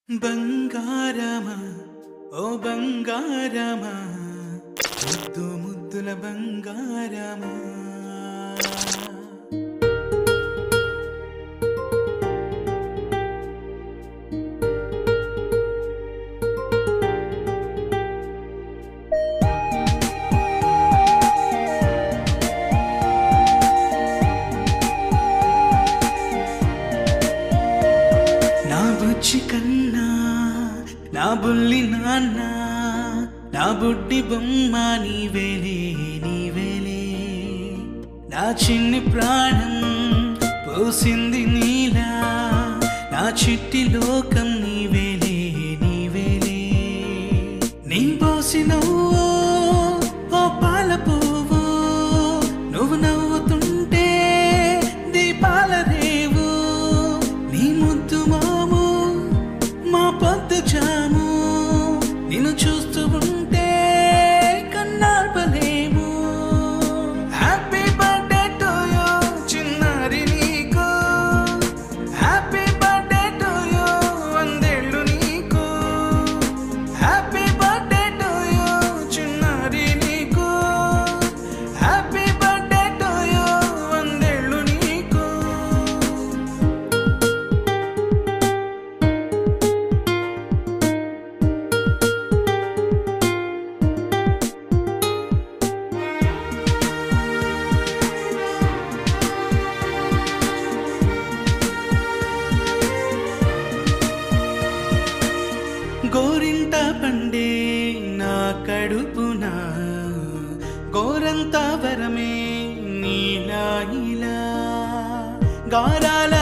బంగారమా ఓ బంగారమా ముద్దు ముద్దుల బంగారమా నా బుజ్జి కన్నా నా బుల్లి నాన్న నా బుడ్డి బొమ్మ నీవేలే నీవేలే నా చిన్ని ప్రాణం పోసింది నీలా నా చిట్టి లోకం నీవేలే నీవేలే నీ పోసినవో ఓ పాల పువ్వు నువ్వు నవ్వుతుంటే దీపాల రేవు నీ ముద్దు మాము మా పొద్దు జాము నిన్ను చూస్తూ ఉంటే కన్నార్పలేము హ్యాపీ బర్త్డే టు యూ చిన్నారి నీకు హ్యాపీ బర్త్డే టు యూ వందేళ్ళు నీకు హ్యాపీ బర్త్డే టు యూ చిన్నారి నీకు హ్యాపీ బర్త్డే టు యూ వందేళ్ళు నీకు గోరింట పండే నా కడుపున గోరంత వరమే నీలా ఇలా గారాల